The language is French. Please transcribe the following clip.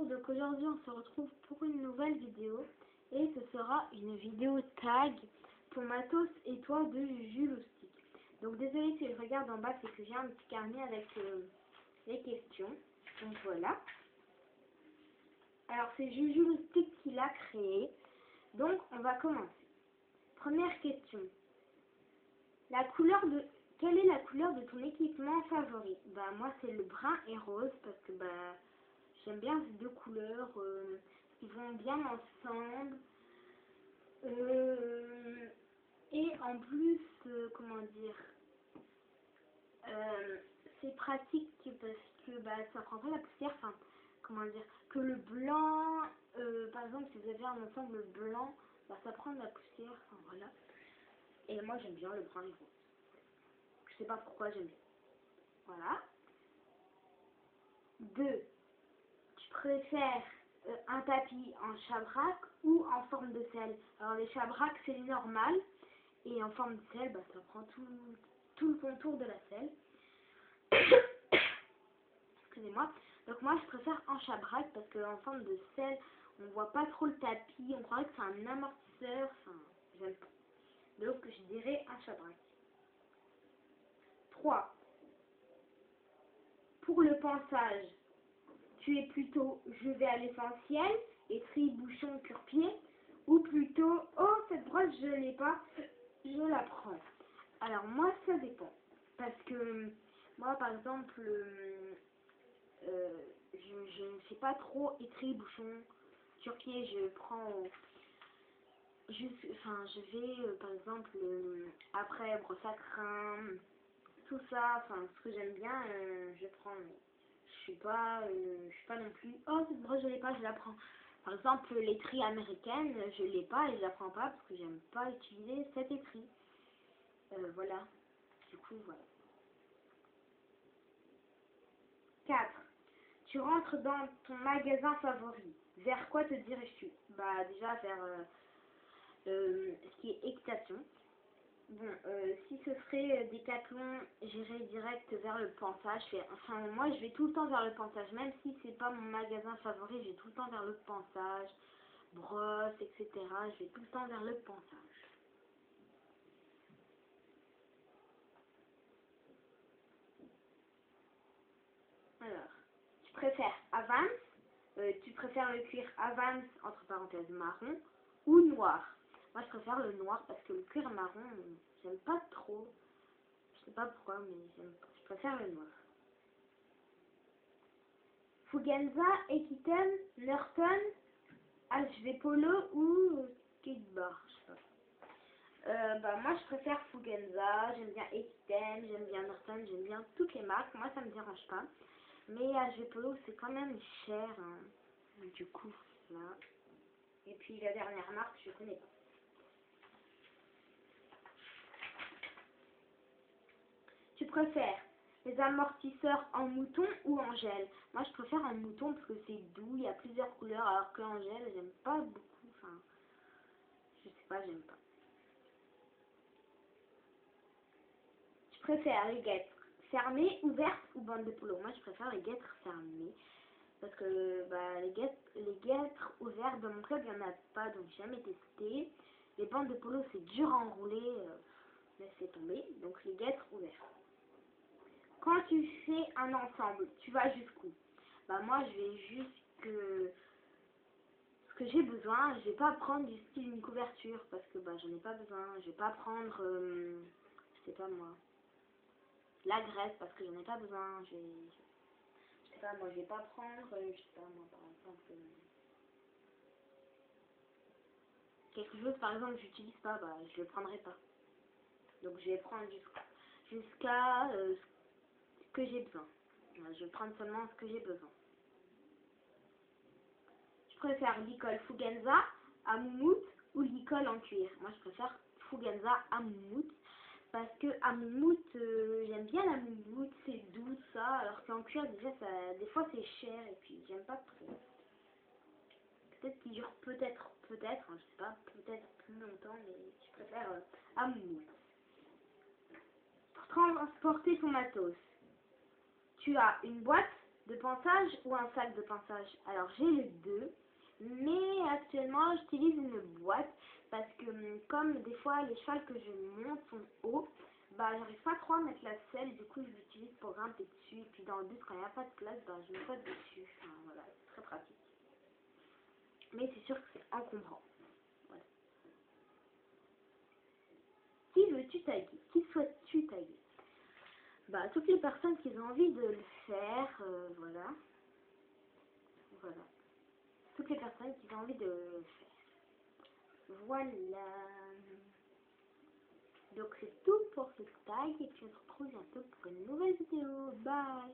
bonjour, donc aujourd'hui on se retrouve pour une nouvelle vidéo et ce sera une vidéo tag pour Matos et toi de Juloustic. Donc désolé si je regarde en bas, c'est que j'ai un petit carnet avec les questions, donc voilà. Alors c'est Juloustic qui l'a créé, donc on va commencer. Première question, quelle est la couleur de ton équipement favori? Bah moi c'est le brun et rose parce que bah j'aime bien ces deux couleurs, ils vont bien ensemble. Et en plus, comment dire, c'est pratique parce que bah, ça prend pas la poussière, enfin, comment dire, que le blanc, par exemple, si vous avez un ensemble blanc, bah, ça prend de la poussière, enfin voilà. Et moi j'aime bien le brun et rose. Je sais pas pourquoi j'aime bien. Voilà. 2. Tu préfères un tapis en chabrac ou en forme de selle? Alors les chabracs c'est normal et en forme de selle, bah, ça prend tout le contour de la selle. Excusez-moi. Donc moi je préfère en chabrac parce qu'en forme de selle on voit pas trop le tapis, on croirait que c'est un amortisseur, enfin j'aime pas. Donc je dirais un chabrac. 3. Pour le ponçage, tu es plutôt je vais à l'essentiel, étrie, bouchon, cure-pied, ou plutôt oh cette brosse je l'ai pas, je la prends. Alors moi ça dépend parce que moi par exemple je ne fais pas trop étrie, bouchon, cure-pied, je prends juste, enfin je vais par exemple après brosse à crins, tout ça, enfin ce que j'aime bien je prends. Je suis pas non plus oh cette brosse je l'ai pas, je la prends. Par exemple l'étrie américaine je l'ai pas et je la prends pas parce que j'aime pas utiliser cette étrie. Voilà, du coup voilà. 4. Tu rentres dans ton magasin favori, vers quoi te diriges-tu? Bah déjà vers ce qui est équitation. Bon, si ce serait Décathlon, j'irais direct vers le ponçage. Enfin, moi, je vais tout le temps vers le ponçage. Même si c'est pas mon magasin favori, je vais tout le temps vers le ponçage, brosse, etc. Je vais tout le temps vers le ponçage. Alors, tu préfères Avance, tu préfères le cuir Avance, entre parenthèses marron, ou noir? Moi, je préfère le noir parce que le cuir marron, j'aime pas trop. Je sais pas pourquoi, mais je préfère le noir. Fugenza, Equiten, Norton, HV Polo ou Skatebar, je sais pas. Bah moi je préfère Fugenza, j'aime bien Equiten, j'aime bien Norton, j'aime bien toutes les marques, moi ça me dérange pas. Mais HV Polo c'est quand même cher, hein. Du coup, là. Et puis la dernière marque, je connais pas. Tu préfères les amortisseurs en mouton ou en gel? Moi je préfère en mouton parce que c'est doux, il y a plusieurs couleurs, alors qu'en gel j'aime pas beaucoup, enfin je sais pas, j'aime pas. Tu préfères les guêtres fermées, ouvertes ou bandes de polo? Moi je préfère les guêtres fermées parce que bah, les guêtres ouvertes dans mon club il n'y en a pas, donc j'ai jamais testé. Les bandes de polo c'est dur à enrouler, laissez tomber, donc les guêtres ouvertes. Quand tu fais un ensemble, tu vas jusqu'où? Bah moi je vais jusque ce que j'ai besoin. Je vais pas prendre du style une couverture parce que bah j'en ai pas besoin. Je vais pas prendre je sais pas moi la graisse parce que j'en ai pas besoin. Je sais pas moi, je vais pas prendre je sais pas moi par exemple quelque chose par exemple que j'utilise pas, bah je le prendrai pas. Donc je vais prendre jusqu'à ce que j'ai besoin. Je vais prendre seulement ce que j'ai besoin. Je préfère l'icole Fugenza à moumoute ou l'icole en cuir? Moi je préfère Fugenza à moumoute parce que à moumoute j'aime bien la moumoute, c'est doux ça, alors qu'en cuir déjà ça, des fois c'est cher et puis j'aime pas trop. Peut-être qu'il dure peut-être, hein, je sais pas, peut-être plus longtemps, mais je préfère à moumoute. Pour transporter ton matos, tu as une boîte de ponçage ou un sac de ponçage? Alors j'ai les deux, mais actuellement j'utilise une boîte parce que comme des fois les chevals que je monte sont hauts, bah j'arrive pas trop à mettre la selle, du coup je l'utilise pour grimper dessus, et puis dans le bus quand il n'y a pas de place, bah je me pose dessus, enfin, voilà, c'est très pratique. Mais c'est sûr que c'est encombrant. Voilà. Qui veux-tu taguer? Qui souhaites-tu taguer? Bah toutes les personnes qui ont envie de le faire, voilà. Voilà. Toutes les personnes qui ont envie de le faire. Voilà. Donc c'est tout pour ce tag et puis on se retrouve bientôt pour une nouvelle vidéo. Bye.